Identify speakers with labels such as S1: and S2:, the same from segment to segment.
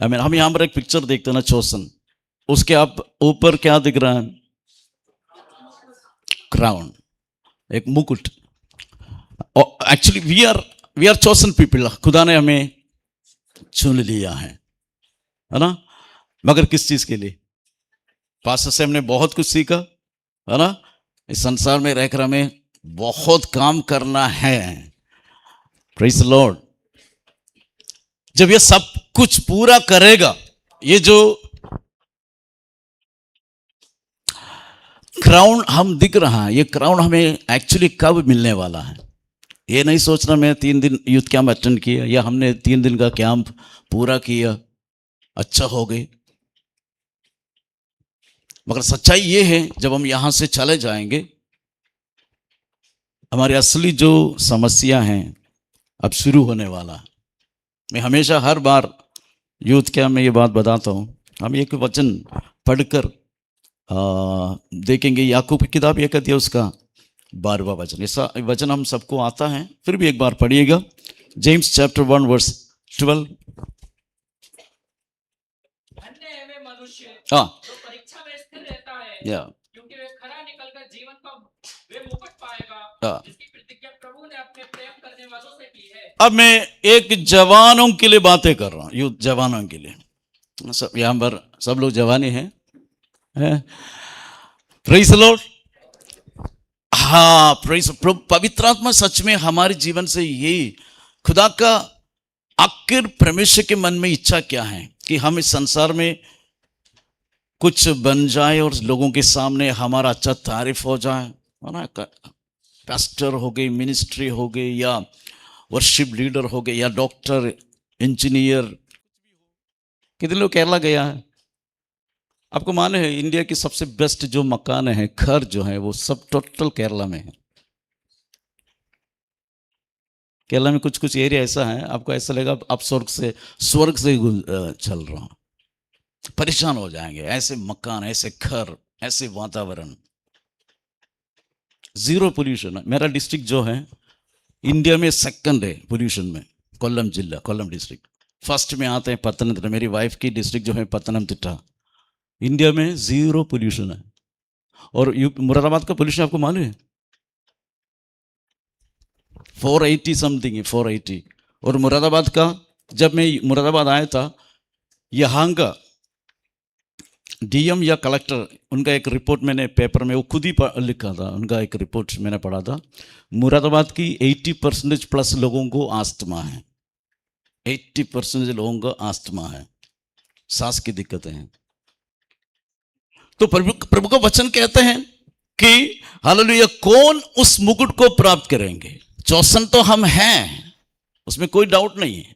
S1: हम यहाँ पर एक पिक्चर देखते हैं ना, चोसन, उसके आप ऊपर क्या दिख रहा है? क्राउन, एक मुकुट। Actually we are chosen people, खुदा ने हमें चुन लिया है ना? मगर किस चीज के लिए? पास्टर से हमने बहुत कुछ सीखा, है ना? इस संसार में रहकर हमें बहुत काम करना है। Praise the Lord. जब ये सब कुछ पूरा करेगा, ये जो क्राउन हम दिख रहा है, ये क्राउन हमें एक्चुअली कब मिलने वाला है? ये नहीं सोचना मैं 3 दिन यूथ कैंप अटेंड किया या हमने 3 दिन का कैंप पूरा किया, अच्छा हो गए। मगर सच्चाई ये है, जब हम यहां से चले जाएंगे, हमारी असली जो समस्या हैं अब शुरू होने वाला है। मैं हमेशा हर बार यूथ कैंप में ये बात बताता हूँ। हम एक वचन पढ़कर देखेंगे, याकूब की किताब ये कहती है उसका 12वां वचन। ऐसा वचन हम सबको आता है, फिर भी एक बार पढ़िएगा। James chapter 1 verse 12। हाँ, परीक्षा में स्थिर रहता है, क्योंकि वे खरा निकलकर जीवन का वे मुकुट पाएगा, जिसकी प्रतिज्ञा प्रभु ने अपने प्रेम करने वालों से की है। अब मैं एक जवानों के लिए बातें कर रहा हूँ, यूथ जवानों के लिए। सब यहाँ पर सब लोग जवानी हैं, प्रेज़ द लॉर्ड। हाँ, प्रेज़। पवित्र आत्मा सच में हमारे जीवन से यही खुदा का आखिर परमेश्वर के मन में इच्छा क्या है कि हम इस संसार में कुछ बन जाए और लोगों के सामने हमारा अच्छा तारीफ हो जाए, है ना? पास्टर हो गए, मिनिस्ट्री हो गई, या वर्शिप लीडर हो गए, या डॉक्टर, इंजीनियर। कितने लोग केरला गया है? आपको मालूम है इंडिया की सबसे बेस्ट जो मकान है, घर जो है, वो सब टोटल केरला में है। केरला में कुछ कुछ एरिया ऐसा है, आपको ऐसा लगेगा आप स्वर्ग से चल रहा हूं, परेशान हो जाएंगे। ऐसे मकान, ऐसे घर, ऐसे वातावरण, जीरो पोल्यूशन है। मेरा डिस्ट्रिक्ट जो है इंडिया में सेकंड है पोल्यूशन में, कोल्लम जिला, कोल्लम डिस्ट्रिक्ट। फर्स्ट में आते हैं पत्तनमथिट्टा। मेरी वाइफ की डिस्ट्रिक्ट जो है पत्तनमथिट्टा। इंडिया में जीरो पोल्यूशन है। और मुरादाबाद का पोल्यूशन आपको मालूम है 480 समथिंग है, 480। और मुरादाबाद का, जब मैं मुरादाबाद आया था, यहाँ का डीएम या कलेक्टर, उनका एक रिपोर्ट मैंने पेपर में वो खुद ही लिखा था, उनका एक रिपोर्ट मैंने पढ़ा था। मुरादाबाद की 80% प्लस लोगों को आस्थमा है। 80% लोगों को आस्थमा है, सांस की दिक्कतें हैं। तो प्रभु का वचन कहते हैं कि हालेलुया, कौन उस मुकुट को प्राप्त करेंगे? चौसन तो हम हैं, उसमें कोई डाउट नहीं है।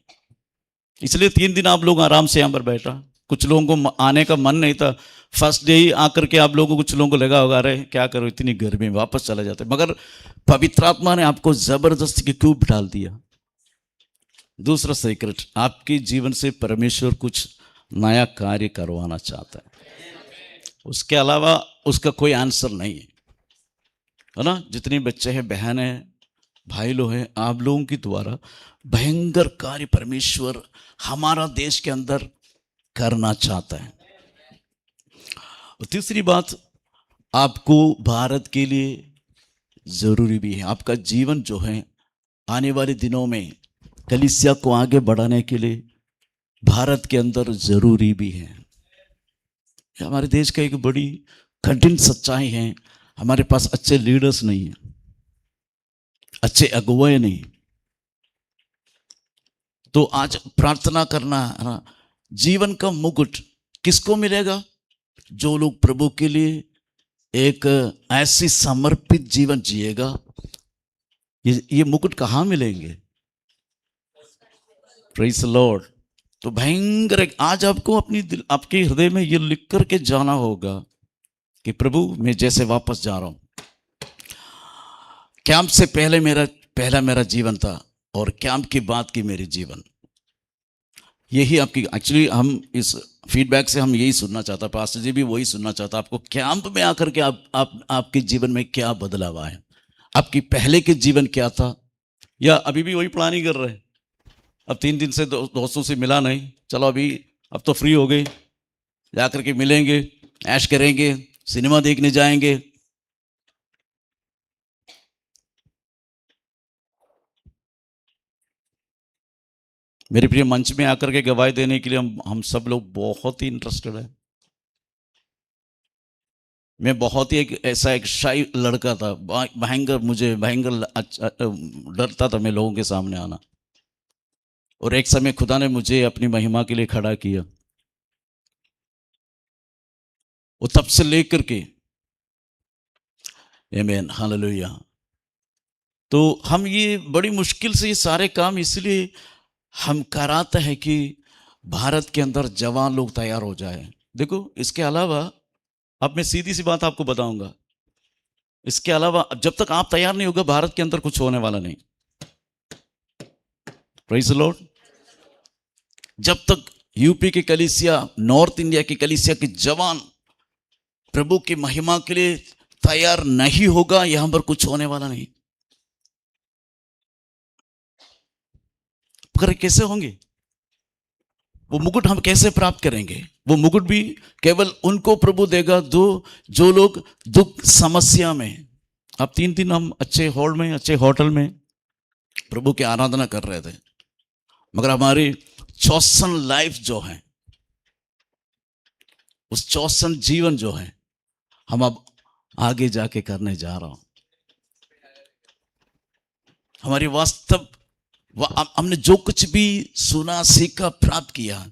S1: इसलिए 3 दिन आप लोग आराम से यहां पर बैठा। कुछ लोगों को आने का मन नहीं था, फर्स्ट डे ही आकर के आप लोगों को, कुछ लोगों को लगा होगा अरे क्या करो इतनी गर्मी, वापस चले जाते। मगर पवित्र आत्मा ने आपको जबरदस्ती के क्यों डाल दिया? दूसरा सीक्रेट, आपके जीवन से परमेश्वर कुछ नया कार्य करवाना चाहता है। उसके अलावा उसका कोई आंसर नहीं है ना? जितने बच्चे हैं, बहन हैं, भाई लोग हैं, आप लोगों के द्वारा भयंकर कार्य परमेश्वर हमारा देश के अंदर करना चाहता है। और तीसरी बात, आपको भारत के लिए जरूरी भी है। आपका जीवन जो है आने वाले दिनों में कलीसिया को आगे बढ़ाने के लिए भारत के अंदर जरूरी भी है। हमारे देश का एक बड़ी कठिन सच्चाई है, हमारे पास अच्छे लीडर्स नहीं है, अच्छे अगुवाई नहीं। तो आज प्रार्थना करना है ना, जीवन का मुकुट किसको मिलेगा? जो लोग प्रभु के लिए एक ऐसी समर्पित जीवन जिएगा। ये मुकुट कहाँ मिलेंगे? Praise the Lord. तो भयंकर आज आपको आपके हृदय में ये लिख करके जाना होगा कि प्रभु मैं जैसे वापस जा रहा हूं, कैंप से पहले मेरा जीवन था और कैंप की बात की मेरी जीवन। यही आपकी एक्चुअली हम इस फीडबैक से हम यही सुनना चाहता, पास्टर जी भी वही सुनना चाहता, आपको कैंप में आकर के आपके जीवन में क्या बदलाव आया, आपकी पहले के जीवन क्या था, या अभी भी वही प्लानिंग कर रहे हैं? अब 3 दिन से दोस्तों से मिला नहीं, चलो अभी अब तो फ्री हो गए, जाकर के मिलेंगे, ऐश करेंगे, सिनेमा देखने जाएंगे। मेरे प्रिय, मंच में आकर के गवाही देने के लिए हम सब लोग बहुत ही इंटरेस्टेड है। मैं बहुत ही ऐसा एक शाई लड़का था, भयंकर, मुझे भयंकर डरता था मैं लोगों के सामने आना। और एक समय खुदा ने मुझे अपनी महिमा के लिए खड़ा किया, वो तब से लेकर के, आमीन, हालेलुया। तो हम ये बड़ी मुश्किल से ये सारे काम इसलिए हम कराते हैं कि भारत के अंदर जवान लोग तैयार हो जाए। देखो, इसके अलावा अब मैं सीधी सी बात आपको बताऊंगा, इसके अलावा जब तक आप तैयार नहीं होगा, भारत के अंदर कुछ होने वाला नहीं। Praise the Lord. जब तक यूपी की कलीसिया, नॉर्थ इंडिया की कलीसिया के जवान प्रभु की महिमा के लिए तैयार नहीं होगा, यहां पर कुछ होने वाला नहीं। पर कैसे होंगे वो मुकुट, हम कैसे प्राप्त करेंगे? वो मुकुट भी केवल उनको प्रभु देगा जो लोग दुख समस्या में। अब 3 दिन हम अच्छे हॉल में, अच्छे होटल में प्रभु की आराधना कर रहे थे, मगर हमारी चौसन लाइफ जो है, उस चौसन जीवन जो है, हम अब आगे जाके करने जा रहा हूं। हमारी वास्तव हमने जो कुछ भी सुना, सीखा, प्राप्त किया,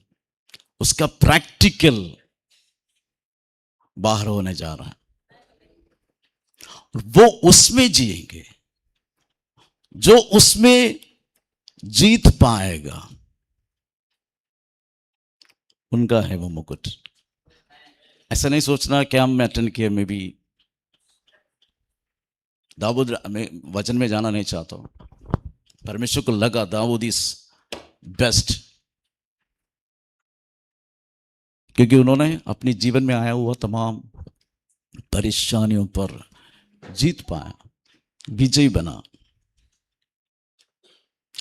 S1: उसका प्रैक्टिकल बाहर होने जा रहा है। वो उसमें जिएंगे, जो उसमें जीत पाएगा उनका है वो मुकुट। ऐसा नहीं सोचना कि हम अटेंड किए, में भी दाऊद, मैं वचन में जाना नहीं चाहता हूं। परमेश्वर को लगा दाऊद इज बेस्ट, क्योंकि उन्होंने अपने जीवन में आया हुआ तमाम परेशानियों पर जीत पाया, विजयी बना।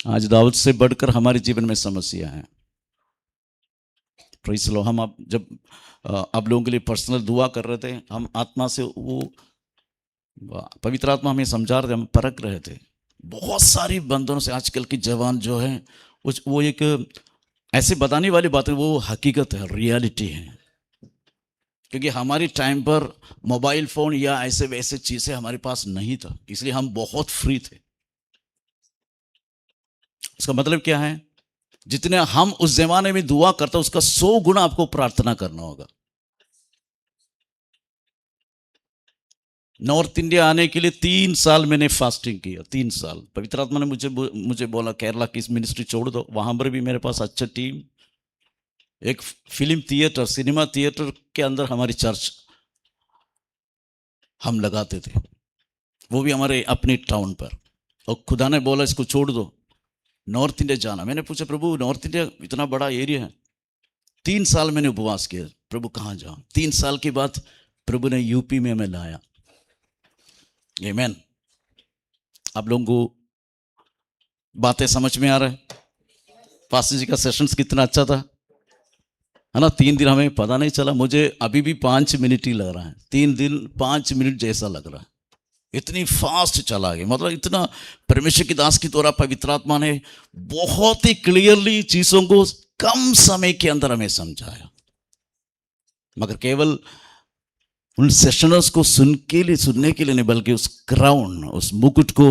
S1: आज दाऊद से बढ़कर हमारे जीवन में समस्या है। Praise the Lord. हम अब जब आप लोगों के लिए पर्सनल दुआ कर रहे थे, हम आत्मा से वो पवित्र आत्मा हमें समझा रहे थे, हम परख रहे थे बहुत सारी बंधनों से। आजकल की जवान जो है, वो एक ऐसे बताने वाली बात है, वो हकीकत है, रियलिटी है। क्योंकि हमारी टाइम पर मोबाइल फोन या ऐसे वैसे चीजें हमारे पास नहीं था, इसलिए हम बहुत फ्री थे। उसका मतलब क्या है? जितने हम उस जमाने में दुआ करते, उसका 100 गुना आपको प्रार्थना करना होगा। नॉर्थ इंडिया आने के लिए 3 साल मैंने फास्टिंग किया, 3 साल। पवित्र आत्मा ने मुझे बोला केरला की इस मिनिस्ट्री छोड़ दो, वहां पर भी मेरे पास अच्छा टीम, एक फिल्म थिएटर, सिनेमा थिएटर के अंदर हमारी चर्च हम लगाते थे, वो भी हमारे अपने टाउन पर। और खुदा ने बोला इसको छोड़ दो, नॉर्थ इंडिया जाना। मैंने पूछा, प्रभु नॉर्थ इंडिया इतना बड़ा एरिया है। 3 साल मैंने उपवास किया, प्रभु कहाँ जाऊं। 3 साल के बाद प्रभु ने यूपी में हमें लाया। आमीन। आप लोगों को बातें समझ में आ रहा है? पास्टर जी का सेशंस कितना अच्छा था, है ना? 3 दिन हमें पता नहीं चला, मुझे अभी भी 5 मिनट ही लग रहा है। 3 दिन 5 मिनट जैसा लग रहा है, इतनी फास्ट चला गया। मतलब इतना परमेश्वर की दास की द्वारा पवित्र आत्मा ने बहुत ही क्लियरली चीजों को कम समय के अंदर हमें समझाया। मगर केवल उन सेशनर्स को सुनने के लिए नहीं, बल्कि उस क्राउन, उस मुकुट को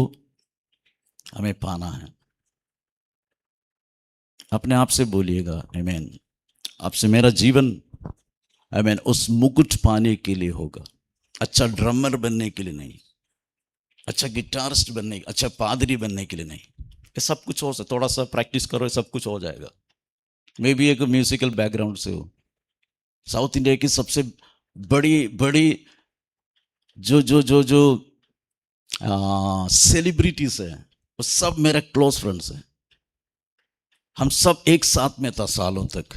S1: हमें पाना है। अपने आप से बोलिएगा आमीन। आपसे मेरा जीवन आमीन उस मुकुट पाने के लिए होगा। अच्छा ड्रमर बनने के लिए नहीं, अच्छा गिटारिस्ट बनने, अच्छा पादरी बनने के लिए नहीं। ये सब कुछ हो सकता, थोड़ा सा प्रैक्टिस करो, सब कुछ हो जाएगा। मैं भी एक म्यूजिकल बैकग्राउंड से हूँ। साउथ इंडिया की सबसे बड़ी बड़ी जो जो जो जो सेलिब्रिटीज है, वो सब मेरे क्लोज फ्रेंड्स हैं। हम सब एक साथ में था सालों तक,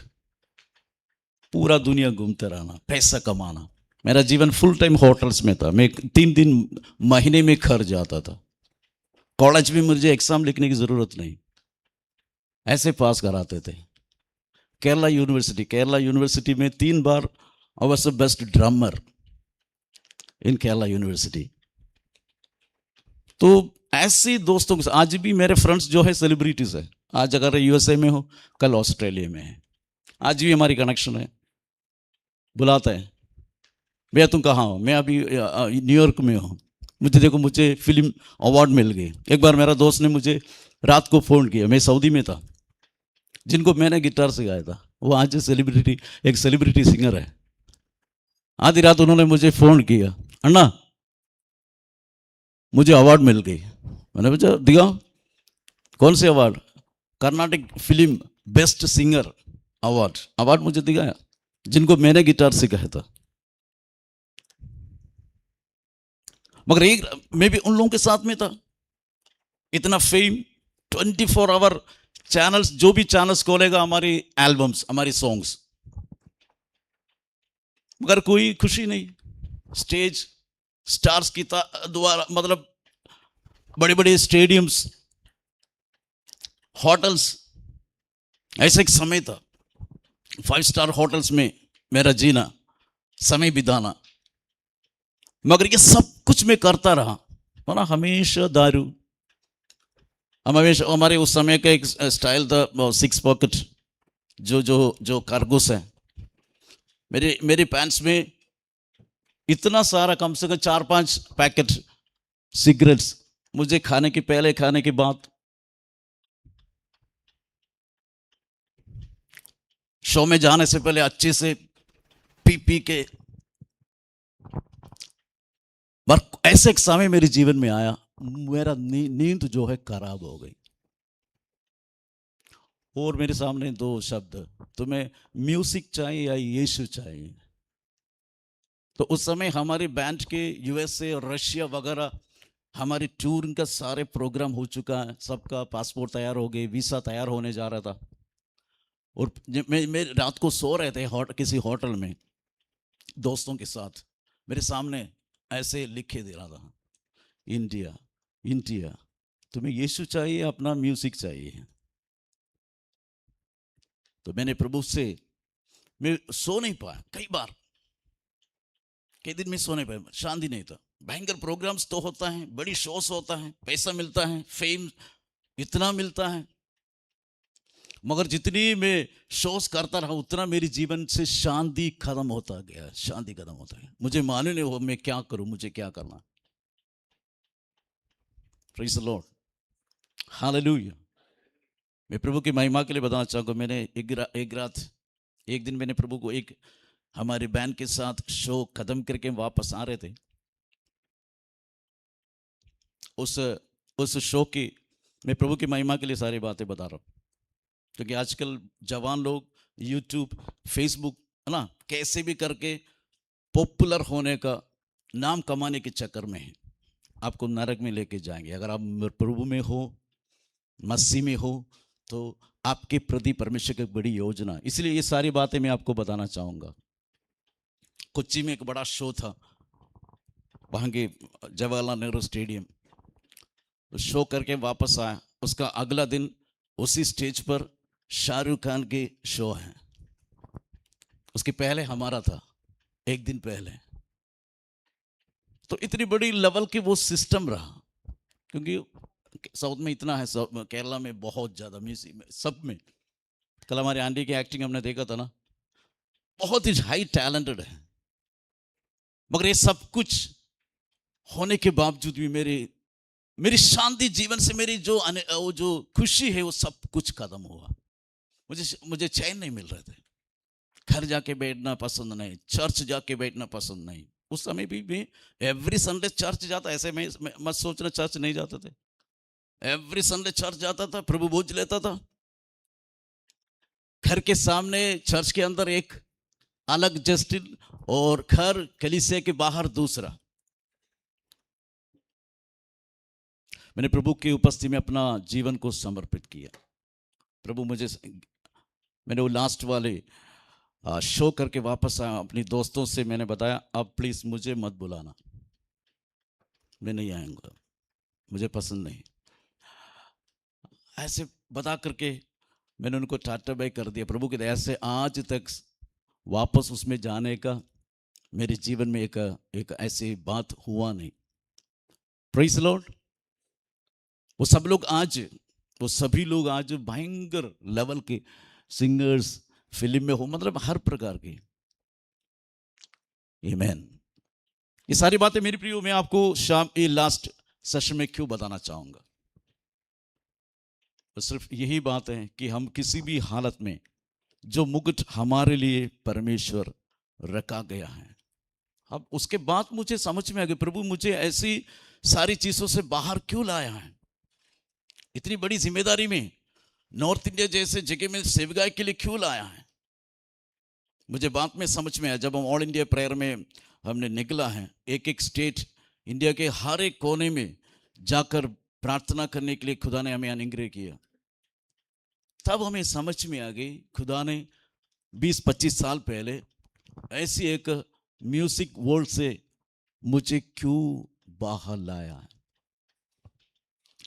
S1: पूरा दुनिया घूमते रहना, पैसा कमाना। मेरा जीवन फुल टाइम होटल्स में था। मैं 3 दिन महीने में घर जाता था। कॉलेज में मुझे एग्जाम लिखने की जरूरत नहीं, ऐसे पास कराते थे। केरला यूनिवर्सिटी में 3 बार I was the best drummer in Kerala university. तो ऐसे दोस्तों के साथ आज भी मेरे फ्रेंड्स जो है सेलिब्रिटीज है। आज अगर यूएसए में हो, कल ऑस्ट्रेलिया में है, आज भी हमारी कनेक्शन है। बुलाता है, भैया तुम कहाँ हो? मैं अभी न्यूयॉर्क में हूँ, मुझे देखो मुझे फिल्म अवार्ड मिल गई। एक बार मेरा दोस्त ने मुझे रात को फ़ोन किया, मैं सऊदी में था, जिनको मैंने गिटार सिखाया था वो आज एक सेलिब्रिटी सिंगर है। आधी रात उन्होंने मुझे फ़ोन किया, अन्ना मुझे अवार्ड मिल गई। मैंने पूछा दिया, कौन से award? Karnataka film best singer award मुझे दिखाया, जिनको मैंने गिटार सिखाया था। मगर एक मैं भी उन लोगों के साथ में था। इतना फेम, 24 आवर चैनल्स, जो भी चैनल्स खोलेगा हमारी एल्बम्स, हमारी सॉन्ग्स, मगर कोई खुशी नहीं। स्टेज स्टार्स की द्वारा, मतलब बड़े बड़े स्टेडियम्स, होटल्स, ऐसा एक समय था 5 स्टार होटल्स में मेरा जीना, समय बिताना। मगर ये सब कुछ मैं करता रहा ना, हमेशा दारू। हमेशा हमारे उस समय का एक स्टाइल था 6 पॉकेट, जो कारगोस है, मेरे पैंट्स में इतना सारा, कम से कम 4-5 पैकेट सिगरेट्स, मुझे खाने के पहले, खाने के बाद, शो में जाने से पहले अच्छे से पी के। पर ऐसे एक समय मेरे जीवन में आया, मेरा नींद जो है खराब हो गई। और मेरे सामने 2 शब्द, तुम्हें म्यूजिक चाहिए या यीशु चाहिए? तो उस समय हमारे बैंड के यूएसए और रशिया वगैरह हमारी टूर का सारे प्रोग्राम हो चुका है, सबका पासपोर्ट तैयार हो गए, वीसा तैयार होने जा रहा था। और मैं रात को सो रहे थे किसी होटल में दोस्तों के साथ, मेरे सामने ऐसे लिखे दे रहा था, इंडिया इंडिया, तुम्हें यीशु चाहिए, अपना म्यूजिक चाहिए? तो मैंने प्रभु से, मैं सो नहीं पाया, कई दिन में सो नहीं पाया, शांति नहीं था। भयंकर प्रोग्राम्स तो होता है, बड़ी शोस होता है, पैसा मिलता है, फेम इतना मिलता है, मगर जितनी मैं शोस करता रहा उतना मेरे जीवन से शांति खत्म होता गया, शांति खत्म होता है। मुझे मालूम नहीं हो मैं क्या करूं, मुझे क्या करना। Praise the Lord, hallelujah. मैं प्रभु की महिमा के लिए बताना चाहूँगा, मैंने एक दिन मैंने प्रभु को, एक हमारे बैंड के साथ शो खत्म करके वापस आ रहे थे, उस शो की, मैं प्रभु की महिमा के लिए सारी बातें बता रहा हूँ, क्योंकि आजकल जवान लोग यूट्यूब, फेसबुक, है ना, कैसे भी करके पॉपुलर होने का, नाम कमाने के चक्कर में है, आपको नरक में लेके जाएंगे। अगर आप प्रभु में हो, मसीह में हो, तो आपके प्रति परमेश्वर की बड़ी योजना, इसलिए ये सारी बातें मैं आपको बताना चाहूँगा। कोच्चि में एक बड़ा शो था, वहाँ के जवाहरलाल नेहरू स्टेडियम, शो करके वापस आया। उसका अगला दिन उसी स्टेज पर शाहरुख खान के शो है, उसके पहले हमारा था, एक दिन पहले। तो इतनी बड़ी लेवल की वो सिस्टम रहा, क्योंकि साउथ में इतना है, केरला में बहुत ज़्यादा म्यूजिक में, सब में। कल हमारे आंटी की एक्टिंग हमने देखा था ना, बहुत ही हाई टैलेंटेड है, मगर ये सब कुछ होने के बावजूद भी मेरी शांति जीवन से, मेरी वो जो खुशी है, वो सब कुछ खत्म हुआ। मुझे चैन नहीं मिल रहे थे, घर जाके बैठना पसंद नहीं, चर्च जाके बैठना पसंद नहीं। उस समय भी एवरी संडे चर्च जाता, ऐसे में मत सोचना चर्च नहीं जाते थे, एवरी संडे चर्च जाता था, प्रभु भोज लेता था। घर के सामने चर्च के अंदर एक अलग जस्टिन, और घर कलीसिया के बाहर दूसरा। मैंने प्रभु की उपस्थिति में अपना जीवन को समर्पित किया। प्रभु मैंने वो लास्ट वाले शो करके वापस आया, अपनी दोस्तों से मैंने बताया, अब प्लीज मुझे मत बुलाना, मैं नहीं आऊँगा, मुझे पसंद नहीं, ऐसे बता करके मैंने उनको टाटा बाय कर दिया। प्रभु की दया से आज तक वापस उसमें जाने का मेरे जीवन में एक ऐसी बात हुआ नहीं। Praise the Lord. वो सभी लोग आज भयंकर लेवल के सिंगर्स, फिल्म में हो, मतलब हर प्रकार के। आमीन। ये सारी बातें मेरी प्रियो मैं आपको शाम ये लास्ट सेशन में क्यों बताना चाहूंगा। तो सिर्फ यही बात है कि हम किसी भी हालत में जो मुकुट हमारे लिए परमेश्वर रखा गया है, अब उसके बाद मुझे समझ में आ गया प्रभु मुझे ऐसी सारी चीजों से बाहर क्यों लाया है। इतनी बड़ी जिम्मेदारी में नॉर्थ इंडिया जैसे जगह में सेवगाई के लिए क्यों लाया है। मुझे बाद में समझ में आया जब हम ऑल इंडिया प्रेयर में हमने निकला है, एक एक स्टेट इंडिया के हर एक कोने में जाकर प्रार्थना करने के लिए खुदा ने हमें अनुग्रह किया। तब हमें समझ में आ गई खुदा ने 20-25 साल पहले ऐसी एक म्यूजिक वर्ल्ड से मुझे क्यों बाहर लाया है।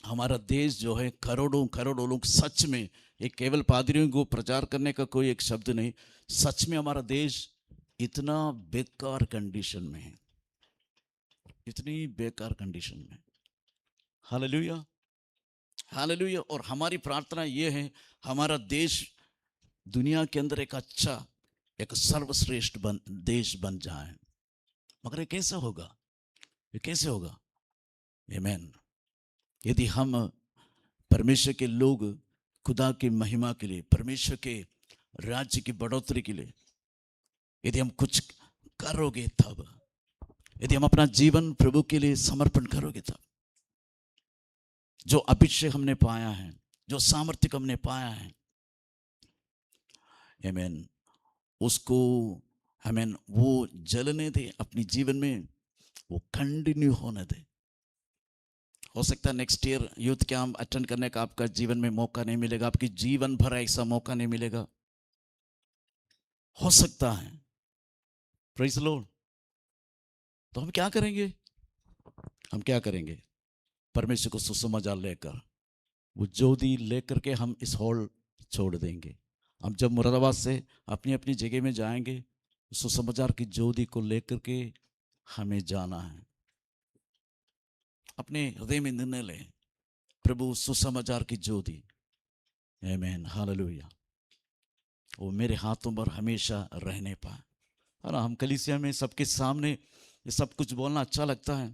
S1: हमारा देश जो है करोड़ों करोड़ों लोग, सच में एक केवल पादरियों को प्रचार करने का कोई एक शब्द नहीं, सच में हमारा देश इतना बेकार कंडीशन में है, इतनी बेकार कंडीशन में। Hallelujah, hallelujah. और हमारी प्रार्थना ये है हमारा देश दुनिया के अंदर एक अच्छा, एक सर्वश्रेष्ठ देश बन जाए। मगर ये कैसे होगा, ये कैसे होगा। आमीन। यदि हम परमेश्वर के लोग खुदा की महिमा के लिए, परमेश्वर के राज्य की बढ़ोतरी के लिए यदि हम कुछ करोगे, तब यदि हम अपना जीवन प्रभु के लिए समर्पण करोगे, तब जो अभिषेक हमने पाया है, जो सामर्थ्य हमने पाया है, आमीन, उसको हमें वो जलने दे अपने जीवन में, वो कंटिन्यू होने दे। हो सकता है next year youth camp attend करने का आपका जीवन में मौका नहीं मिलेगा, आपकी जीवन भर ऐसा मौका नहीं मिलेगा, हो सकता है। Praise the Lord. तो हम क्या करेंगे, हम क्या करेंगे, परमेश्वर को सुसमाचार लेकर, वो ज्योति लेकर के हम इस हॉल छोड़ देंगे। हम जब मुरादाबाद से अपनी अपनी जगह में जाएंगे, सुसमाचार की ज्योति को लेकर के हमें जाना है। अपने हृदय में निर्णय लें, प्रभु सुसमाचार की ज्योति, आमीन, हालेलुया, वो मेरे हाथों पर हमेशा रहने पाए। है ना, हम कलीसिया में सबके सामने ये सब कुछ बोलना अच्छा लगता है।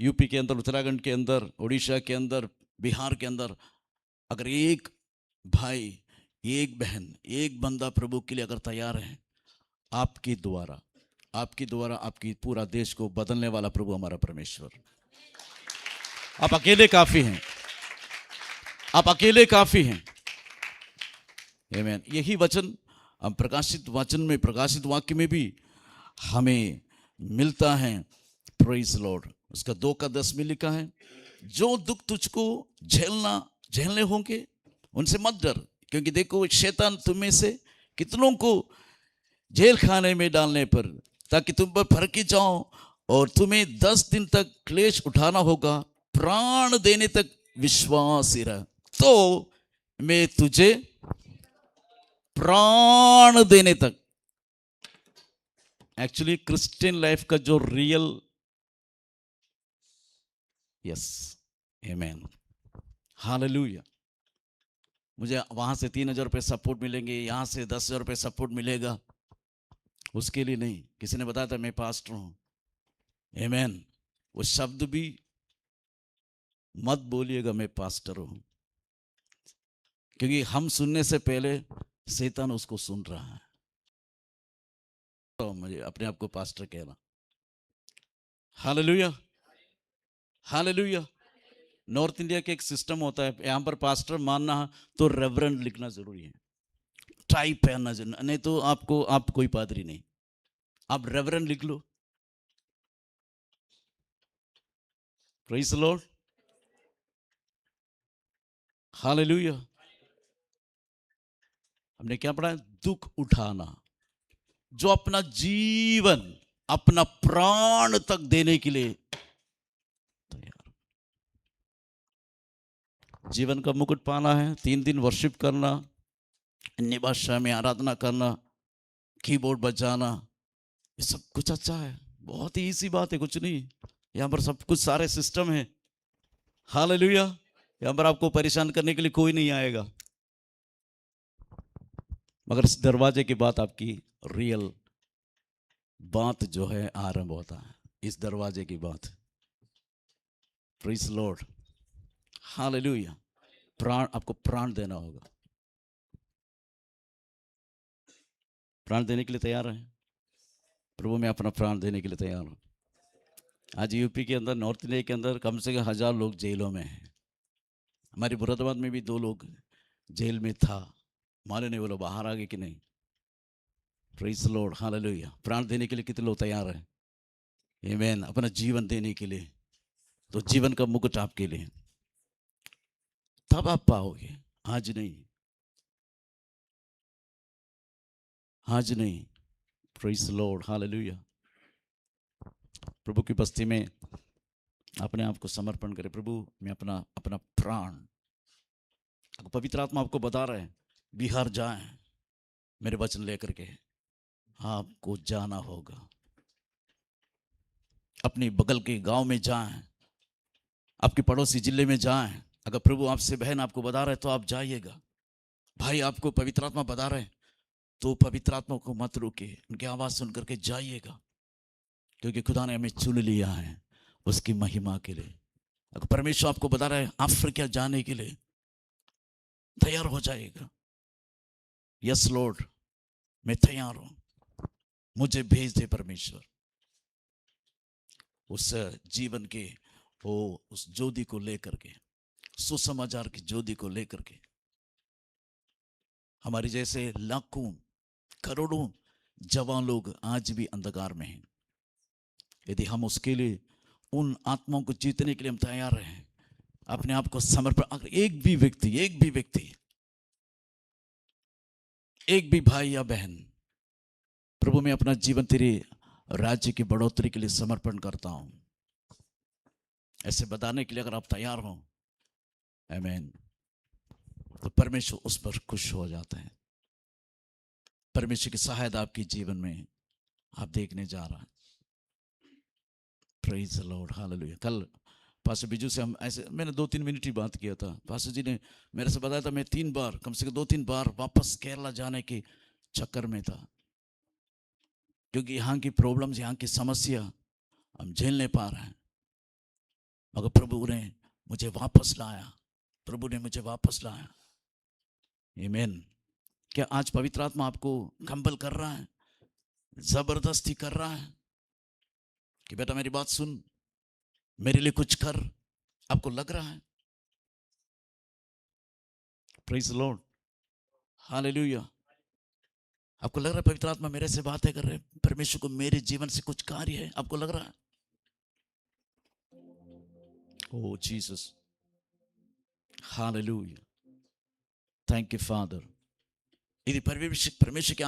S1: यूपी के अंदर, उत्तराखंड के अंदर, उड़ीसा के अंदर, बिहार के अंदर अगर एक भाई, एक बहन, एक बंदा प्रभु के लिए अगर तैयार है, आपकी द्वारा आपकी पूरा देश को बदलने वाला प्रभु हमारा परमेश्वर। आप अकेले काफी हैं, आप अकेले काफी हैं। आमीन। यही वचन हम प्रकाशित वचन में, प्रकाशित वाक्य में भी हमें मिलता है। Praise the Lord. उसका 2:10 में लिखा है, जो दुख तुझको झेलने होंगे उनसे मत डर, क्योंकि देखो शैतान तुम में से कितनों को जेल खाने में डालने पर, ताकि तुम पर फरकी जाओ, और तुम्हें 10 दिन तक क्लेश उठाना होगा, प्राण देने तक विश्वासी रह, तो मैं तुझे प्राण देने तक। एक्चुअली क्रिश्चियन लाइफ का जो रियल, यस, आमीन, हालेलुया। मुझे वहां से 3,000 रुपये सपोर्ट मिलेंगे, यहां से 10,000 रुपये सपोर्ट मिलेगा, उसके लिए नहीं। किसी ने बताया था मैं पास्टर हूं, आमीन, वो शब्द भी मत बोलिएगा मैं पास्टर हूं, क्योंकि हम सुनने से पहले शैतान उसको सुन रहा है। तो मुझे अपने आप को पास्टर कहना। Hallelujah, hallelujah. नॉर्थ इंडिया के एक सिस्टम होता है, यहाँ पर पास्टर मानना तो रेवरेंड लिखना जरूरी है, टाई पहनना जरूरी, नहीं तो आप कोई पादरी नहीं, आप रेवरेंड लिख लो। Praise the Lord, hallelujah. हमने क्या पढ़ा है, दुख उठाना, जो अपना जीवन, अपना प्राण तक देने के लिए तैयार। जीवन का मुकुट पाना है, 3 दिन वर्शिप करना, अन्य भाषा में आराधना करना, कीबोर्ड बजाना, ये सब कुछ अच्छा है, बहुत ही इजी बात है, कुछ नहीं। यहाँ पर सब कुछ सारे सिस्टम है। हालेलुया। यहाँ पर आपको परेशान करने के लिए कोई नहीं आएगा, मगर इस दरवाजे की बात आपकी रियल बात जो है आरंभ होता है, इस दरवाजे की बात। Praise Lord, hallelujah. प्राण, आपको प्राण देना होगा। प्राण देने के लिए तैयार हैं? प्रभु मैं अपना प्राण देने के लिए तैयार हूँ। आज यूपी के अंदर, नॉर्थ इंडिया के अंदर कम से कम 1000 लोग जेलों में हैं। हमारी मुरादाबाद में भी 2 लोग जेल में था, मालूम नहीं वो लोग बाहर आ गए कि नहीं। Praise Lord, hallelujah. प्राण देने के लिए कितने लोग तैयार हैं? आमीन। अपना जीवन देने के लिए, तो जीवन का मुकुट आपके लिए, तब आप पाओगे, आज नहीं, आज नहीं। Praise Lord, hallelujah. प्रभु की बस्ती में अपने आप को समर्पण करें। प्रभु मैं अपना प्राण, पवित्र आत्मा आपको बता रहे हैं बिहार जाएं, मेरे वचन लेकर के आपको जाना होगा। अपने बगल के गांव में जाएं, आपके पड़ोसी जिले में जाएं। अगर प्रभु आपसे, बहन आपको बता रहे तो आप जाइएगा। भाई आपको पवित्र आत्मा बता रहे तो पवित्र आत्मा को मत रोके, उनकी आवाज सुन करके जाइएगा, क्योंकि खुदा ने हमें चुन लिया है उसकी महिमा के लिए। अगर परमेश्वर आपको बता रहा है अफ्रीका जाने के लिए, तैयार हो जाएगा। यस लॉर्ड, मैं तैयार हूं, मुझे भेज दे परमेश्वर। उस जीवन के वो उस ज्योति को लेकर के, सुसमाचार की ज्योति को लेकर के, हमारे जैसे लाखों करोड़ों जवान लोग आज भी अंधकार में हैं। यदि हम उसके लिए, उन आत्माओं को जीतने के लिए हम तैयार हैं, अपने आप को समर्पण, अगर एक भी व्यक्ति, एक भी भाई या बहन, प्रभु मैं अपना जीवन तेरे राज्य की बढ़ोतरी के लिए समर्पण करता हूं, ऐसे बताने के लिए अगर आप तैयार हो, आमीन, तो परमेश्वर उस पर खुश हो जाता है। परमेश्वर की सहायता आपके जीवन में आप देखने जा रहा है। Praise the Lord, hallelujah. कल पास्टर बिजू से हम ऐसे, मैंने 2-3 मिनट ही बात किया था। पास्टर जी ने मेरे से बताया था, मैं 3 बार, कम से कम 2-3 बार वापस केरला जाने के चक्कर में था, क्योंकि यहाँ की प्रॉब्लम्स, यहाँ की समस्या हम झेल नहीं पा रहे हैं। मगर प्रभु ने मुझे वापस लाया, प्रभु ने मुझे वापस लाया। आमीन। क्या आज पवित्र आत्मा आपको कंबल कर रहा है, जबरदस्ती कर रहा है कि बेटा मेरी बात सुन, मेरे लिए कुछ कर? आपको लग रहा है? Praise the Lord, hallelujah. आपको लग रहा है पवित्र आत्मा मेरे से बातें कर रहे हैं, परमेश्वर को मेरे जीवन से कुछ कार्य है? आपको लग रहा है? Oh Jesus, hallelujah, thank you father. यदि परमेश्वर की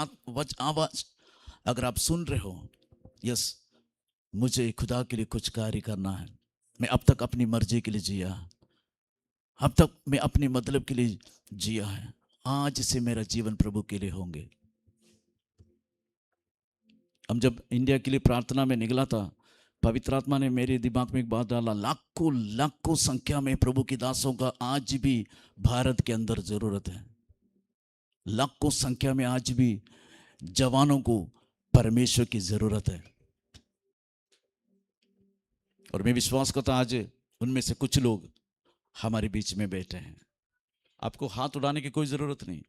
S1: आवाज अगर आप सुन रहे हो, यस, मुझे खुदा के लिए कुछ कार्य करना है। मैं अब तक अपनी मर्जी के लिए जिया, अब तक मैं अपने मतलब के लिए जिया है, आज से मेरा जीवन प्रभु के लिए होंगे। हम जब इंडिया के लिए प्रार्थना में निकला था, पवित्र आत्मा ने मेरे दिमाग में एक बात डाला, लाखों लाखों संख्या में प्रभु की दासों का आज भी भारत के अंदर जरूरत है। लाखों संख्या में आज भी जवानों को परमेश्वर की जरूरत है। और मैं विश्वास करता आज उनमें से कुछ लोग हमारे बीच में बैठे हैं। आपको हाथ उठाने की कोई जरूरत नहीं।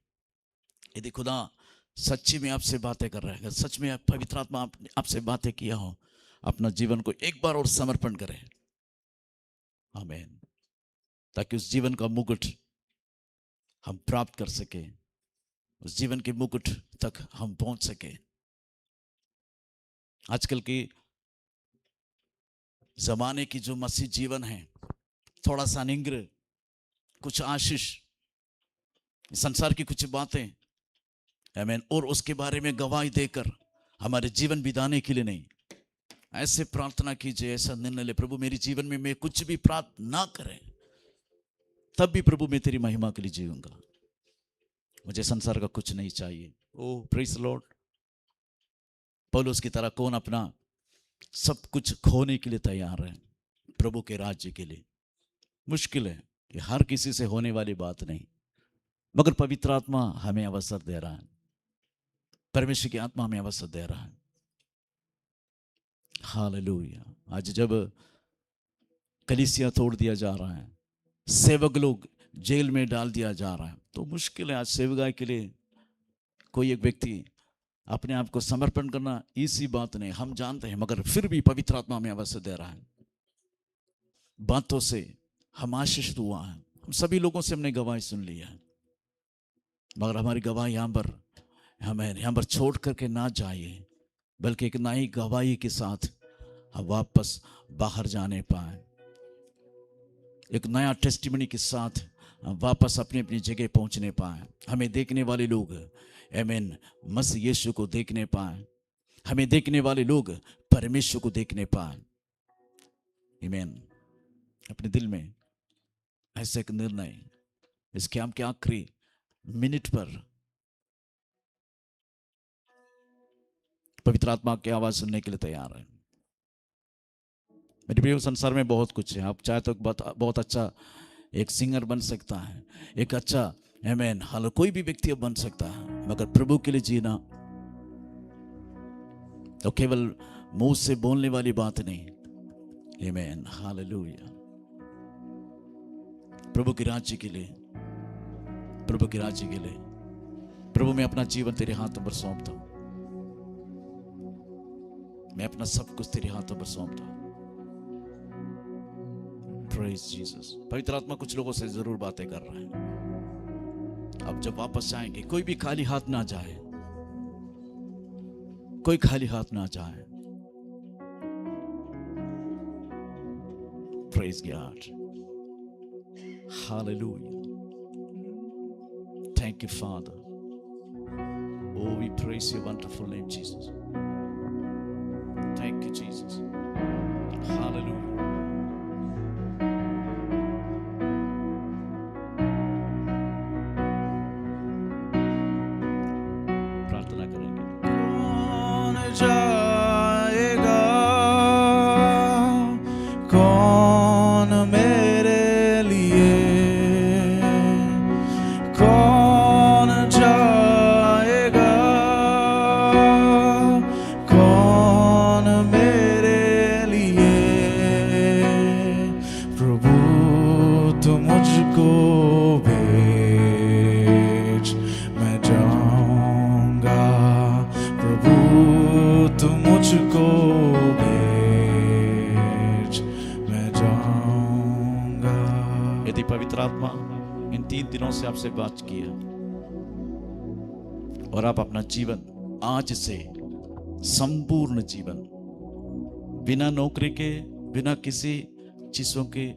S1: यदि खुदा सच्ची में आपसे बातें कर रहा है, सच में पवित्र आत्मा आपसे बातें किया हो, अपना जीवन को एक बार और समर्पण करें। आमीन। ताकि उस जीवन का मुकुट हम प्राप्त कर सके, उस जीवन के मुकुट तक हम पहुंच सके। आजकल की जमाने की जो मसीह जीवन है, थोड़ा सा निंग्र, कुछ आशीष, संसार की कुछ बातें, आमीन, और उसके बारे में गवाही देकर हमारे जीवन बिताने के लिए नहीं। ऐसे प्रार्थना कीजिए, ऐसा निर्णय ले, प्रभु मेरे जीवन में मैं कुछ भी प्राप्त ना करें, तब भी प्रभु मैं तेरी महिमा के लिए जीऊंगा, मुझे संसार का कुछ नहीं चाहिए। ओ प्रेज लॉर्ड। पौलुस की तरह कौन अपना सब कुछ खोने के लिए तैयार है प्रभु के राज्य के लिए? मुश्किल है, ये हर किसी से होने वाली बात नहीं, मगर पवित्र आत्मा हमें अवसर दे रहा है, परमेश्वर की आत्मा हमें अवसर दे रहा है। हालेलुया। आज जब कलीसिया तोड़ दिया जा रहा है, सेवक लोग जेल में डाल दिया जा रहा है, तो मुश्किल है आज सेवकाई के लिए कोई एक व्यक्ति अपने आप को समर्पण करना इसी बात नहीं, हम जानते हैं, मगर फिर भी पवित्र आत्मा हमें अवसर दे रहा है। बातों से हम आशीषित हुआ है, हम सभी लोगों से हमने गवाही सुन ली है, मगर हमारी गवाही यहाँ पर छोड़ करके ना जाइए, बल्कि एक नई गवाही के साथ हम वापस बाहर जाने पाए, एक नया टेस्टिमनी के साथ हम वापस अपनी अपनी जगह पहुंचने पाए। हमें देखने वाले लोग आमीन मसीह यीशु को देखने पाए, हमें देखने वाले लोग परमेश्वर को देखने पाए। आमीन। अपने दिल में ऐसा एक निर्णय इस कैंप के आखिरी मिनट पर पवित्र आत्मा की आवाज सुनने के लिए तैयार है। मेरे प्रिय, संसार में बहुत कुछ है, आप चाहे तो बहुत अच्छा एक सिंगर बन सकता है, एक अच्छा आमीन हाल कोई भी व्यक्ति बन सकता है, मगर प्रभु के लिए जीना तो केवल मुंह से बोलने वाली बात नहीं। आमीन हालेलुया। प्रभु के राज्य के लिए, प्रभु के राज्य के लिए, प्रभु मैं अपना जीवन तेरे हाथों पर सौंपता हूं, मैं अपना सब कुछ तेरे हाथों पर सौंपता हूं। Praise Jesus. पवित्र आत्मा कुछ लोगों से जरूर बातें कर रहा है। अब जब वापस जाएंगे कोई भी खाली हाथ ना जाए, कोई खाली हाथ ना जाए। Praise God. Hallelujah. Thank you father. Oh, we praise your wonderful name, Jesus. Thank you, Jesus. Hallelujah. प्रार्थना करेंगे।
S2: कौन जाएगा, कौन मेरे लिए, कौन जाएगा, कौन मेरे लिए। प्रभु तू मुझको भेज, मैं जाऊंगा। प्रभु तू मुझको भेज, मैं जाऊंगा।
S1: यदि पवित्र आत्मा इन 3 दिनों से आपसे बात किया और आप अपना जीवन आज से संपूर्ण जीवन बिना नौकरी के, बिना किसी चीजों के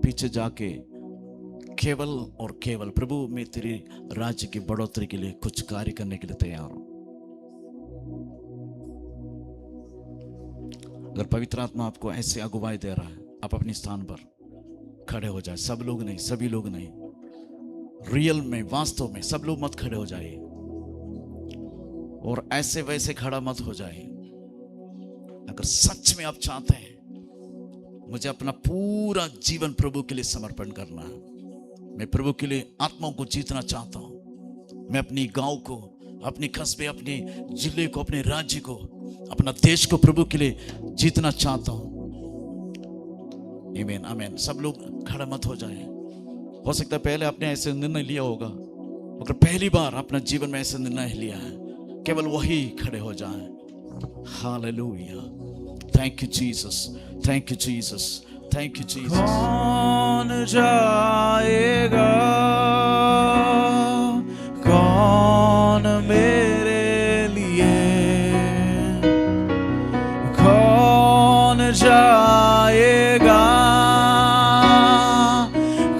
S1: पीछे जाके केवल और केवल प्रभु मैं तेरे राज्य की बढ़ोतरी के लिए कुछ कार्य करने के लिए तैयार हूं। अगर पवित्र आत्मा आपको ऐसे अगुवाई दे रहा है, आप अपने स्थान पर खड़े हो जाए। सब लोग नहीं, सभी लोग नहीं, रियल में, वास्तव में सब लोग मत खड़े हो जाइए और ऐसे वैसे खड़ा मत हो जाए। अगर सच में आप चाहते हैं मुझे अपना पूरा जीवन प्रभु के लिए समर्पण करना है, मैं प्रभु के लिए आत्माओं को जीतना चाहता हूं, मैं अपनी गांव को, अपनी कस्बे, अपने जिले को, अपने राज्य को, अपना देश को प्रभु के लिए जीतना चाहता हूं। आमीन आमीन। सब लोग खड़ा मत हो जाए। हो सकता है पहले आपने ऐसे निर्णय लिया होगा, मगर पहली बार अपना जीवन में ऐसे निर्णय लिया है, केवल वही खड़े हो जाए। Hallelujah. Thank you Jesus, thank you Jesus, thank you Jesus.
S2: कौन जाएगा, कौन मेरे लिए, कौन जाएगा,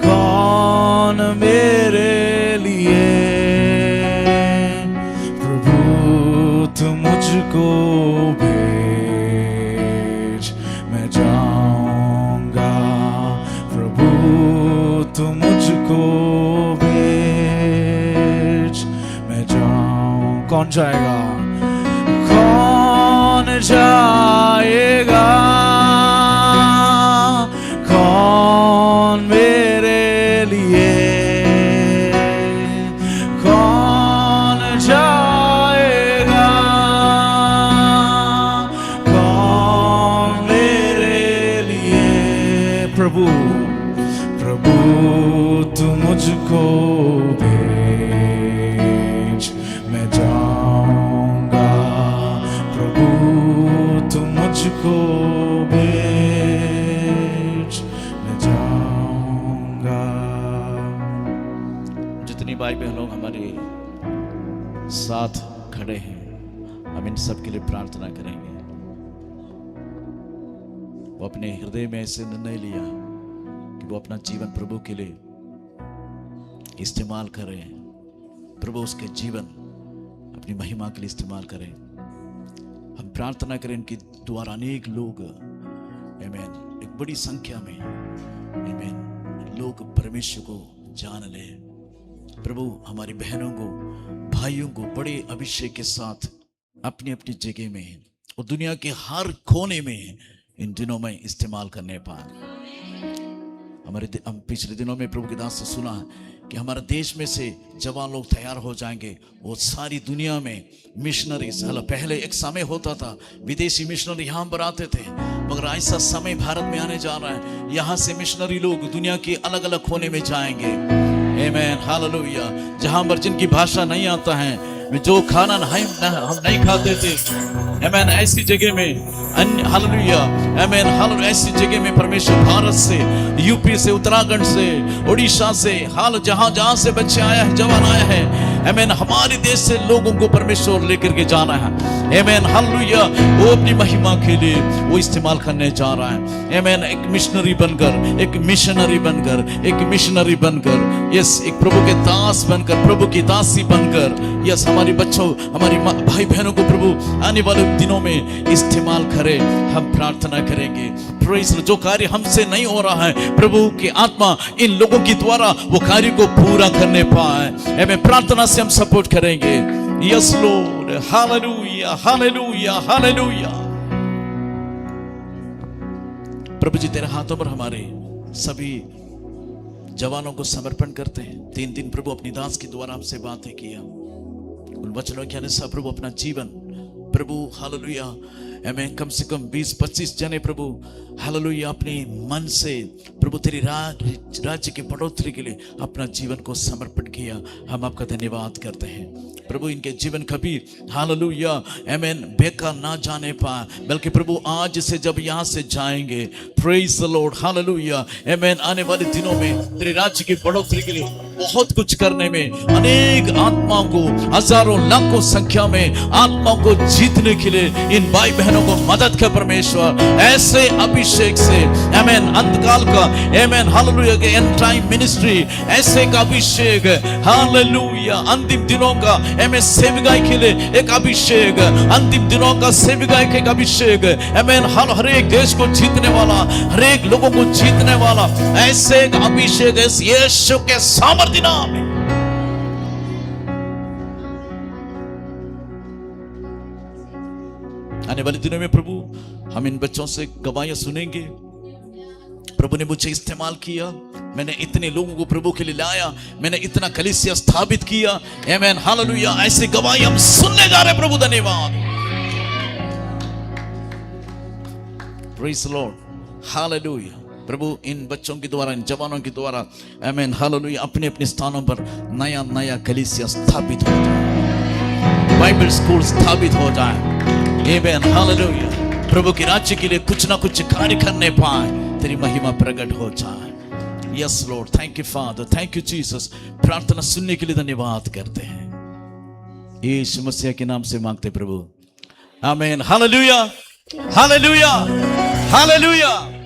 S2: कौन मेरे लिए। प्रभु तू मुझको भेज, मैं जाऊंगा। प्रभु तू मुझको कौन जाएगा, कौन जाएगा, कौन मेरे लिए, कौन जाएगा, कौन मेरे लिए। प्रभु प्रभु तू मुझको भेज, मैं जाऊंगा। प्रभु तू मुझको भेज, मैं जाऊंगा।
S1: जितनी भाई बहन लोग हमारे साथ खड़े हैं, हम इन सब के लिए प्रार्थना करेंगे। वो अपने हृदय में ऐसे निर्णय लिया कि वो अपना जीवन प्रभु के लिए इस्तेमाल करें, प्रभु उसके जीवन अपनी महिमा के लिए इस्तेमाल करें। हम प्रार्थना करें इनके द्वारा अनेक लोग, आमीन, एक बड़ी संख्या में, आमीन, लोग परमेश्वर को जान ले। प्रभु हमारी बहनों को, भाइयों को बड़े अभिषेक के साथ अपनी अपनी जगह में और दुनिया के हर कोने में इन दिनों में इस्तेमाल करने पाए। हम पिछले दिनों में प्रभु के दास से सुना कि हमारे देश में से जवान लोग तैयार हो जाएंगे, वो सारी दुनिया में मिशनरी। पहले एक समय होता था विदेशी मिशनरी यहाँ पर आते थे, मगर ऐसा समय भारत में आने जा रहा है, यहाँ से मिशनरी लोग दुनिया के अलग अलग कोने में जाएंगे। आमीन, हालेलुया। जहाँ पर जिनकी भाषा नहीं आता है, जो खाना हम नहीं खाते थे, आमीन, ऐसी जगह में हालेलुया, आमीन, हालेलुया, ऐसी जगह में परमेश्वर भारत से, यूपी से, उत्तराखंड से, उड़ीसा से, जहां से बच्चे आया है, जवान आया है, आमीन, हमारे देश से लोगों को परमेश्वर लेकर के जाना है। आमीन, हालेलुया। वो अपनी महिमा के लिए वो इस्तेमाल करने जा रहा है। आमीन, एक मिशनरी बनकर, एक मिशनरी बनकर, एक मिशनरी बनकर, यस, एक प्रभु के दास बनकर, प्रभु की दासी बनकर, यस, हमारी बच्चों, हमारी भाई बहनों को प्रभु आने वाले दिनों में इस्तेमाल करे। हम प्रार्थना करेंगे, प्रेज़ द, जो कार्य हमसे नहीं हो रहा है, प्रभु की आत्मा इन लोगों के द्वारा वो कार्य को पूरा करने पाए। हमें प्रार्थना से हम सपोर्ट करेंगे। Yes Lord, hallelujah, hallelujah, hallelujah. प्रभु जी तेरे हाथों पर हमारे सभी जवानों को समर्पण करते हैं। 3 दिन प्रभु अपनी दास के द्वारा हमसे बातें किया, उन वचनों के अनुसार प्रभु अपना जीवन, प्रभु हालेलुया, हमें कम से कम 20-25 जने प्रभु हालेलुया अपने मन से प्रभु तेरी राज्य की बढ़ोतरी के लिए अपना जीवन को समर्पण किया। हम आपका धन्यवाद करते हैं प्रभु। इनके जीवन कभी हालेलुया, आमीन, बेकार ना जाने पाए, बल्कि प्रभु आज से जब यहाँ से जाएंगे, प्रेज़ द लॉर्ड, हालेलुया, आमीन, आने वाले दिनों में तेरे राज्य की बढ़ोतरी के लिए बहुत कुछ करने में, अनेक आत्माओं को, हजारों लाखों संख्या में आत्माओं को जीतने के लिए इन भाई बहनों को मदद कर परमेश्वर। ऐसे अभिषेक से, आमीन, अंतकाल का, आमीन, हालेलुया, के एंड टाइम मिनिस्ट्री, ऐसे का अभिषेक, हालेलुया, अंतिम दिनों का, आमीन, सेवकाई के लिए एक अभिषेक, अंतिम दिनों का सेवकाई के एक अभिषेक, आमीन, हर एक देश को जीतने वाला, हर एक लोगों को जीतने वाला ऐसे एक अभिषेक इस यीशु के सामर्थ्य नाम में। आने वाले दिनों में प्रभु हम इन बच्चों से गवाहियां सुनेंगे। प्रभु ने मुझे इस्तेमाल किया, मैंने इतने लोगों को प्रभु के लिए लाया, मैंने इतना कलीसिया स्थापित किया, आमीन, हालेलुया, ऐसी गवाही हम सुनने जा रहे हैं। प्रभु धन्यवाद, प्रेज़ द लॉर्ड, हालेलुया। प्रभु इन बच्चों के द्वारा, इन जवानों के द्वारा, आमीन, हालेलुया, अपने अपने स्थानों पर नया नया कलीसिया स्थापित हो जाए, बाइबल स्कूल स्थापित हो जाए, आमीन, हालेलुया। प्रभु के राज्य के लिए कुछ ना कुछ कार्य करने पाए, तेरी महिमा प्रकट हो जाए। Yes Lord, thank you father, thank you Jesus. प्रार्थना सुनने के लिए धन्यवाद करते हैं, यीशु मसीह के नाम से मांगते प्रभु, आमीन, हालेलुया, हालेलुया, हालेलुया।